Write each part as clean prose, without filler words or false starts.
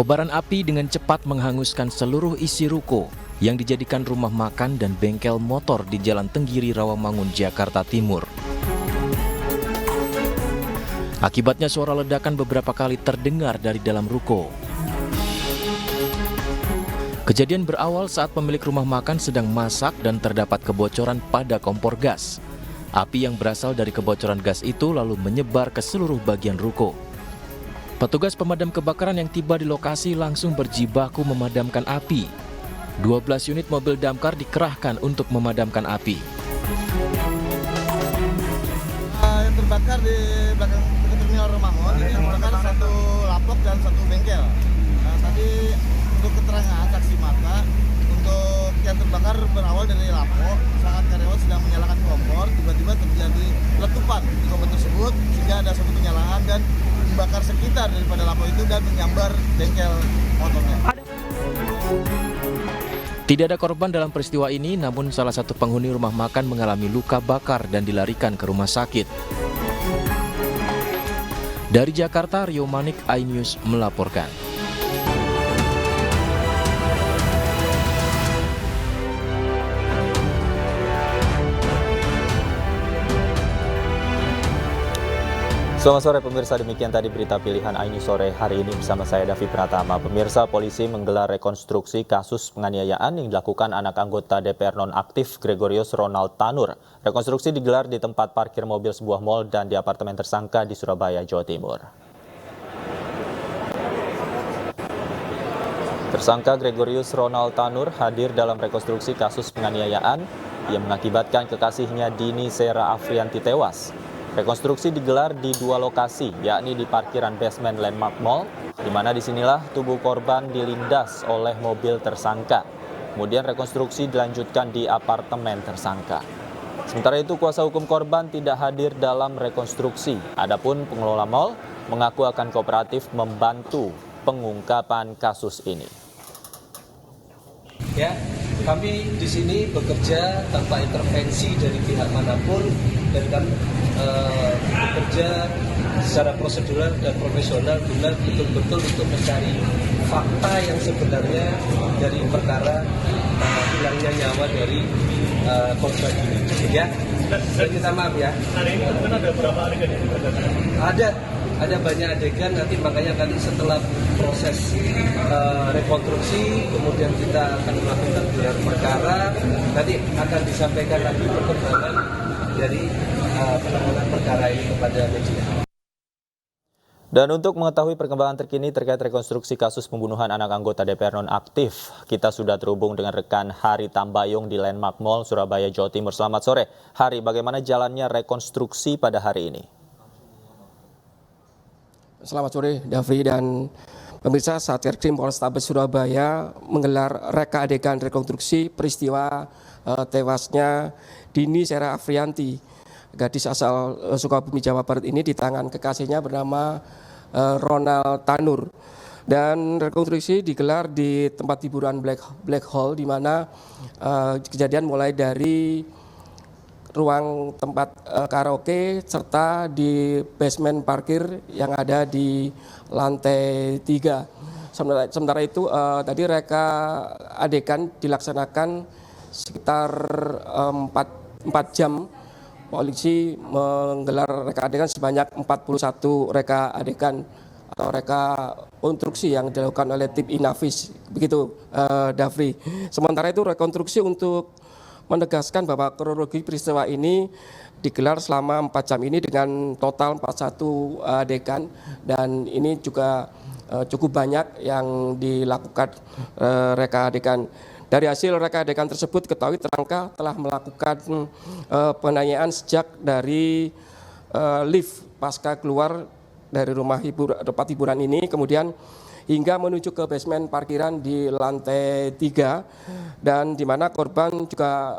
Kobaran api dengan cepat menghanguskan seluruh isi ruko yang dijadikan rumah makan dan bengkel motor di Jalan Tenggiri, Rawamangun, Jakarta Timur. Akibatnya suara ledakan beberapa kali terdengar dari dalam ruko. Kejadian berawal saat pemilik rumah makan sedang masak dan terdapat kebocoran pada kompor gas. Api yang berasal dari kebocoran gas itu lalu menyebar ke seluruh bagian ruko. Petugas pemadam kebakaran yang tiba di lokasi langsung berjibaku memadamkan api. 12 unit mobil damkar dikerahkan untuk memadamkan api. Yang terbakar di belakang terminal Rawamangun ini terbakar satu lapok dan satu bengkel. Tadi untuk keterangan saksi mata, untuk yang terbakar berawal dari lapok saat karyawan sedang menyalakan kompor, tiba-tiba terjadi letupan di kompor tersebut sehingga ada suatu penyalaan dan membakar sekitar daripada lapok itu dan menyambar bengkel motornya. Tidak ada korban dalam peristiwa ini, namun salah satu penghuni rumah makan mengalami luka bakar dan dilarikan ke rumah sakit. Dari Jakarta, Rio Manik, iNews melaporkan. Selamat sore pemirsa, demikian tadi berita pilihan iNews sore hari ini bersama saya Davi Pratama. Pemirsa, polisi menggelar rekonstruksi kasus penganiayaan yang dilakukan anak anggota DPR nonaktif Gregorius Ronald Tanur. Rekonstruksi digelar di tempat parkir mobil sebuah mal dan di apartemen tersangka di Surabaya, Jawa Timur. Tersangka Gregorius Ronald Tanur hadir dalam rekonstruksi kasus penganiayaan yang mengakibatkan kekasihnya Dini Sera Afrianti tewas. Rekonstruksi digelar di dua lokasi, yakni di parkiran basement Landmark Mall, di mana disinilah tubuh korban dilindas oleh mobil tersangka. Kemudian rekonstruksi dilanjutkan di apartemen tersangka. Sementara itu, kuasa hukum korban tidak hadir dalam rekonstruksi. Adapun pengelola mall mengaku akan kooperatif membantu pengungkapan kasus ini. Ya, kami di sini bekerja tanpa intervensi dari pihak manapun dan kami bekerja secara prosedural dan profesional guna betul-betul untuk mencari fakta yang sebenarnya dari perkara hilangnya nyawa dari korban ini. Ya, saya minta maaf ya. Hari ini kan ada berapa adegan ya? Ada banyak adegan, nanti makanya tadi setelah proses rekonstruksi, kemudian kita akan melakukan gelar perkara, nanti akan disampaikan lagi perkembangan dari penanganan perkara ini kepada media. Dan untuk mengetahui perkembangan terkini terkait rekonstruksi kasus pembunuhan anak anggota DPR nonaktif, kita sudah terhubung dengan rekan Hari Tambayong di Landmark Mall, Surabaya, Jawa Timur. Selamat sore. Hari, bagaimana jalannya rekonstruksi pada hari ini? Selamat sore, Davi dan pemirsa. Satreskrim Polrestabes Surabaya menggelar reka adegan rekonstruksi peristiwa tewasnya Dini Sera Afrianti, gadis asal Sukabumi, Jawa Barat ini di tangan kekasihnya bernama Ronald Tanur. Dan rekonstruksi digelar di tempat hiburan Black Hall, di mana kejadian mulai dari ruang tempat karaoke serta di basement parkir yang ada di lantai 3. Sementara itu tadi reka adegan dilaksanakan sekitar 4 jam. Polisi menggelar reka adegan sebanyak 41 reka adegan atau reka konstruksi yang dilakukan oleh tim Inavis, begitu Davri. Sementara itu rekonstruksi untuk menegaskan bahwa kronologi peristiwa ini digelar selama 4 jam ini dengan total 41 adegan, dan ini juga cukup banyak yang dilakukan reka adegan. Dari hasil reka adegan tersebut ketahui tersangka telah melakukan penganiayaan sejak dari lift pasca keluar dari tempat hiburan ini, kemudian hingga menuju ke basement parkiran di lantai 3, dan di mana korban juga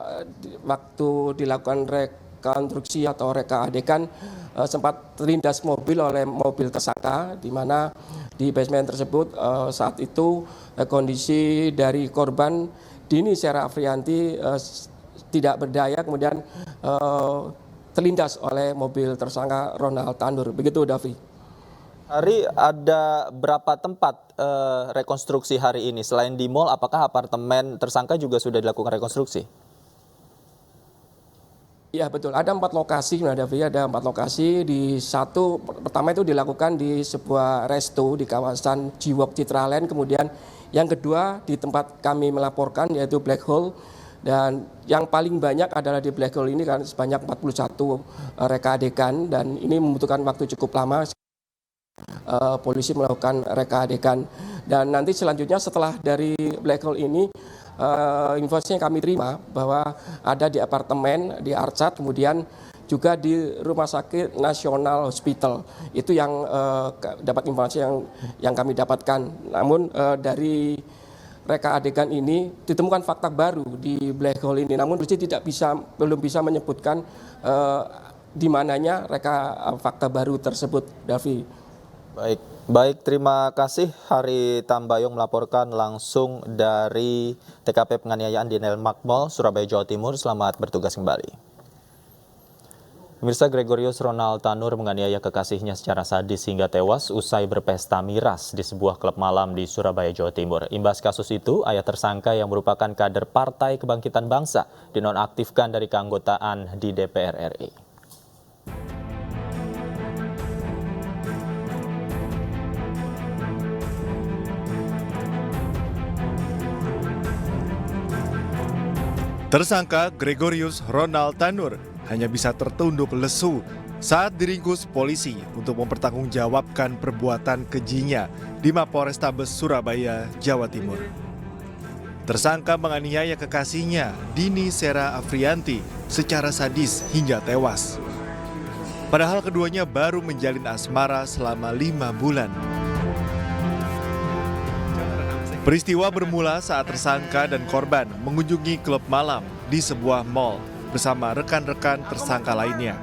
waktu dilakukan rekonstruksi atau reka adegan sempat terlindas mobil oleh mobil tersangka, di mana di basement tersebut saat itu kondisi dari korban Dini Sera Afrianti tidak berdaya, kemudian terlindas oleh mobil tersangka Ronald Tanur. Begitu, Davi. Hari ada berapa tempat rekonstruksi hari ini? Selain di mal, apakah apartemen tersangka juga sudah dilakukan rekonstruksi? Ya betul, ada 4 lokasi, ada 4 lokasi. Pertama itu dilakukan di sebuah resto di kawasan Jiwok Citraland, kemudian yang kedua di tempat kami melaporkan yaitu Black Hole, dan yang paling banyak adalah di Black Hole ini kan sebanyak 41 reka adegan, dan ini membutuhkan waktu cukup lama. Polisi melakukan reka adegan, dan nanti selanjutnya setelah dari Black Hole ini informasi yang kami terima bahwa ada di apartemen di Arcat, kemudian juga di Rumah Sakit Nasional Hospital. Itu yang dapat informasi yang kami dapatkan. Namun dari reka adegan ini ditemukan fakta baru di Black Hole ini. Namun polisi belum bisa menyebutkan di mananya reka fakta baru tersebut, Davi. Baik, terima kasih Hari Tambayong melaporkan langsung dari TKP penganiayaan di Landmark Mall, Surabaya, Jawa Timur. Selamat bertugas kembali. Pemirsa, Gregorius Ronald Tanur menganiaya kekasihnya secara sadis hingga tewas usai berpesta miras di sebuah klub malam di Surabaya, Jawa Timur. Imbas kasus itu, ayah tersangka yang merupakan kader Partai Kebangkitan Bangsa dinonaktifkan dari keanggotaan di DPR RI. Tersangka Gregorius Ronald Tanur hanya bisa tertunduk lesu saat diringkus polisi untuk mempertanggungjawabkan perbuatan kejinya di Mapolrestabes Surabaya, Jawa Timur. Tersangka menganiaya kekasihnya, Dini Sera Afrianti, secara sadis hingga tewas. Padahal keduanya baru menjalin asmara selama 5 bulan. Peristiwa bermula saat tersangka dan korban mengunjungi klub malam di sebuah mal bersama rekan-rekan tersangka lainnya.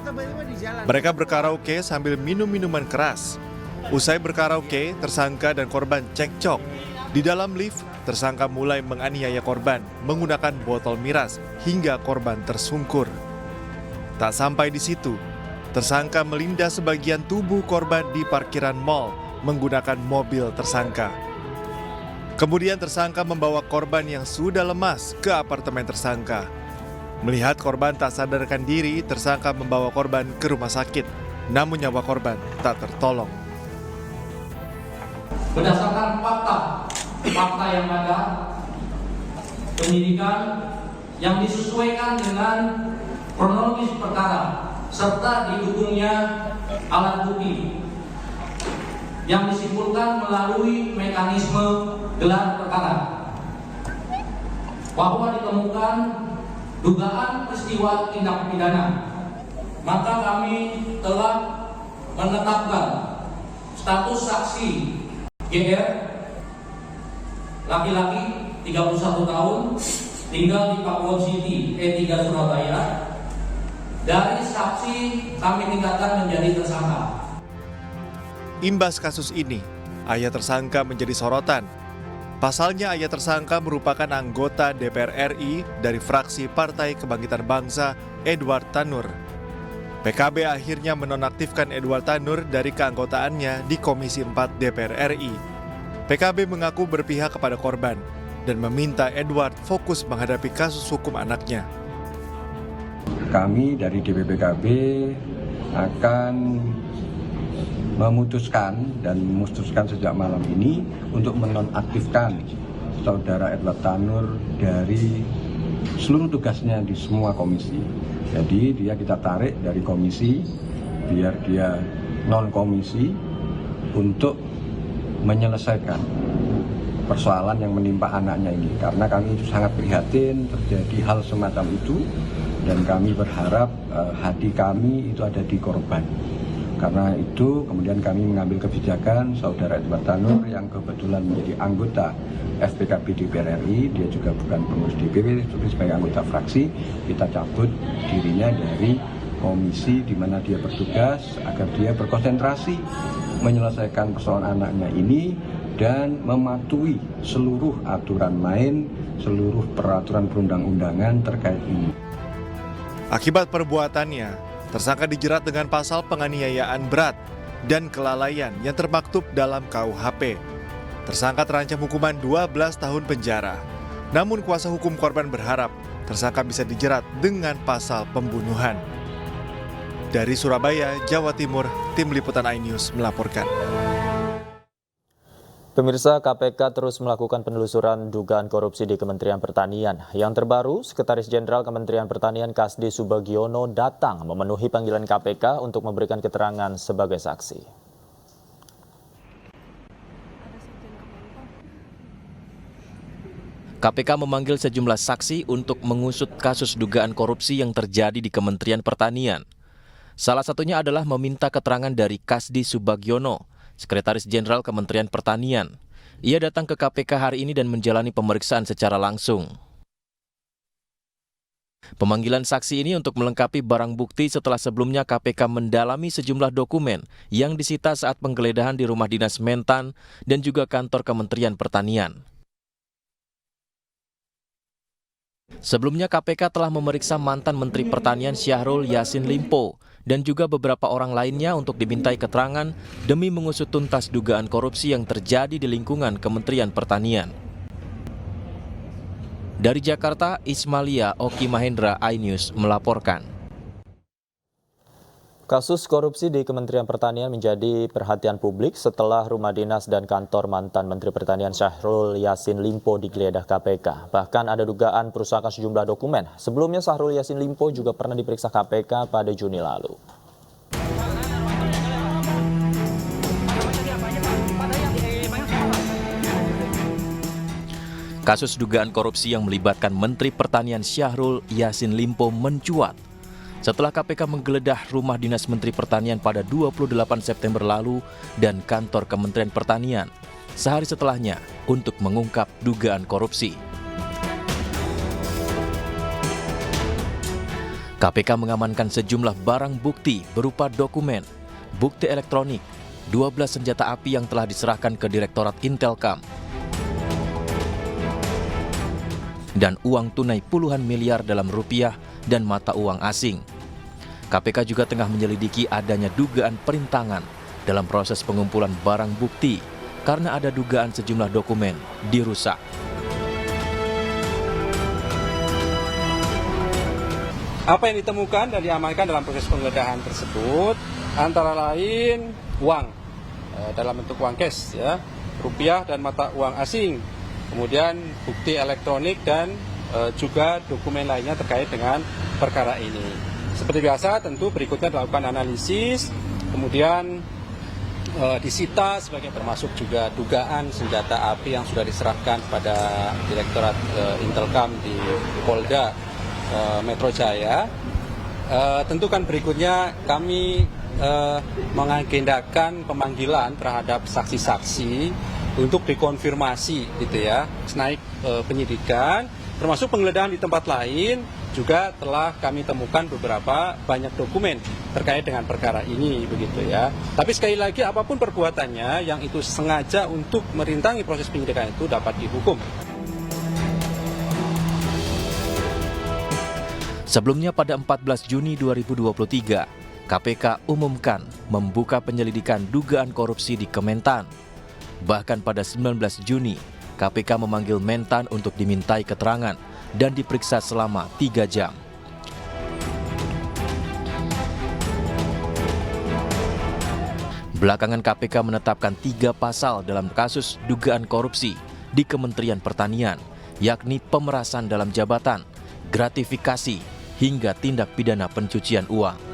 Mereka berkaraoke sambil minum minuman keras. Usai berkaraoke, tersangka dan korban cekcok. Di dalam lift, tersangka mulai menganiaya korban menggunakan botol miras hingga korban tersungkur. Tak sampai di situ, tersangka melindas sebagian tubuh korban di parkiran mal menggunakan mobil tersangka. Kemudian tersangka membawa korban yang sudah lemas ke apartemen tersangka. Melihat korban tak sadarkan diri, tersangka membawa korban ke rumah sakit. Namun nyawa korban tak tertolong. Berdasarkan fakta yang ada, penyidikan yang disesuaikan dengan kronologis perkara serta didukungnya alat bukti yang disimpulkan melalui mekanisme gelar perkara, bahwa ditemukan dugaan peristiwa tindak pidana, maka kami telah menetapkan status saksi GR, laki-laki 31 tahun, tinggal di Pakuwon City, E3 Surabaya. Dari saksi kami tingkatkan menjadi tersangka. Imbas kasus ini, ayah tersangka menjadi sorotan. Pasalnya ayah tersangka merupakan anggota DPR RI dari fraksi Partai Kebangkitan Bangsa, Edward Tanur. PKB akhirnya menonaktifkan Edward Tanur dari keanggotaannya di Komisi 4 DPR RI. PKB mengaku berpihak kepada korban dan meminta Edward fokus menghadapi kasus hukum anaknya. Kami dari DPPKB akan memutuskan sejak malam ini untuk menonaktifkan saudara Edward Tanur dari seluruh tugasnya di semua komisi. Jadi kita tarik dari komisi biar dia non komisi untuk menyelesaikan persoalan yang menimpa anaknya ini. Karena kami sangat prihatin terjadi hal semacam itu, dan kami berharap hati kami itu ada di korban. Karena itu kemudian kami mengambil kebijakan saudara Edward Tanur yang kebetulan menjadi anggota FPKB DPR RI, dia juga bukan pengurus DPW, tapi sebagai anggota fraksi, kita cabut dirinya dari komisi di mana dia bertugas agar dia berkonsentrasi menyelesaikan persoalan anaknya ini dan mematuhi seluruh aturan main, seluruh peraturan perundang-undangan terkait ini. Akibat perbuatannya, tersangka dijerat dengan pasal penganiayaan berat dan kelalaian yang termaktub dalam KUHP. Tersangka terancam hukuman 12 tahun penjara. Namun kuasa hukum korban berharap tersangka bisa dijerat dengan pasal pembunuhan. Dari Surabaya, Jawa Timur, Tim Liputan iNews melaporkan. Pemirsa, KPK terus melakukan penelusuran dugaan korupsi di Kementerian Pertanian. Yang terbaru, Sekretaris Jenderal Kementerian Pertanian Kasdi Subagiono datang memenuhi panggilan KPK untuk memberikan keterangan sebagai saksi. KPK memanggil sejumlah saksi untuk mengusut kasus dugaan korupsi yang terjadi di Kementerian Pertanian. Salah satunya adalah meminta keterangan dari Kasdi Subagiono, Sekretaris Jenderal Kementerian Pertanian. Ia datang ke KPK hari ini dan menjalani pemeriksaan secara langsung. Pemanggilan saksi ini untuk melengkapi barang bukti setelah sebelumnya KPK mendalami sejumlah dokumen yang disita saat penggeledahan di rumah dinas Mentan dan juga kantor Kementerian Pertanian. Sebelumnya KPK telah memeriksa mantan Menteri Pertanian Syahrul Yassin Limpo dan juga beberapa orang lainnya untuk dimintai keterangan demi mengusut tuntas dugaan korupsi yang terjadi di lingkungan Kementerian Pertanian. Dari Jakarta, Ismalia Oki Mahendra, iNews melaporkan. Kasus korupsi di Kementerian Pertanian menjadi perhatian publik setelah rumah dinas dan kantor mantan Menteri Pertanian Syahrul Yassin Limpo digeledah KPK. Bahkan ada dugaan perusakan sejumlah dokumen. Sebelumnya Syahrul Yassin Limpo juga pernah diperiksa KPK pada Juni lalu. Kasus dugaan korupsi yang melibatkan Menteri Pertanian Syahrul Yassin Limpo mencuat setelah KPK menggeledah rumah dinas Menteri Pertanian pada 28 September lalu dan kantor Kementerian Pertanian sehari setelahnya untuk mengungkap dugaan korupsi. KPK mengamankan sejumlah barang bukti berupa dokumen, bukti elektronik, 12 senjata api yang telah diserahkan ke Direktorat Intelkam, dan uang tunai puluhan miliar dalam rupiah dan mata uang asing. KPK juga tengah menyelidiki adanya dugaan perintangan dalam proses pengumpulan barang bukti karena ada dugaan sejumlah dokumen dirusak. Apa yang ditemukan dan diamankan dalam proses penggeledahan tersebut antara lain uang dalam bentuk uang cash, ya, rupiah dan mata uang asing, kemudian bukti elektronik dan juga dokumen lainnya terkait dengan perkara ini. Seperti biasa tentu berikutnya dilakukan analisis, kemudian disita sebagai termasuk juga dugaan senjata api yang sudah diserahkan pada Direktorat Intelkam di Polda Metro Jaya. Tentu kan berikutnya kami mengagendakan pemanggilan terhadap saksi-saksi untuk dikonfirmasi gitu ya, naik penyidikan, termasuk penggeledahan di tempat lain juga telah kami temukan beberapa banyak dokumen terkait dengan perkara ini begitu ya. Tapi sekali lagi apapun perbuatannya yang itu sengaja untuk merintangi proses penyidikan itu dapat dihukum. Sebelumnya pada 14 Juni 2023, KPK umumkan membuka penyelidikan dugaan korupsi di Kementan. Bahkan pada 19 Juni, KPK memanggil Mentan untuk dimintai keterangan dan diperiksa selama 3 jam. Belakangan KPK menetapkan 3 pasal dalam kasus dugaan korupsi di Kementerian Pertanian, yakni pemerasan dalam jabatan, gratifikasi, hingga tindak pidana pencucian uang.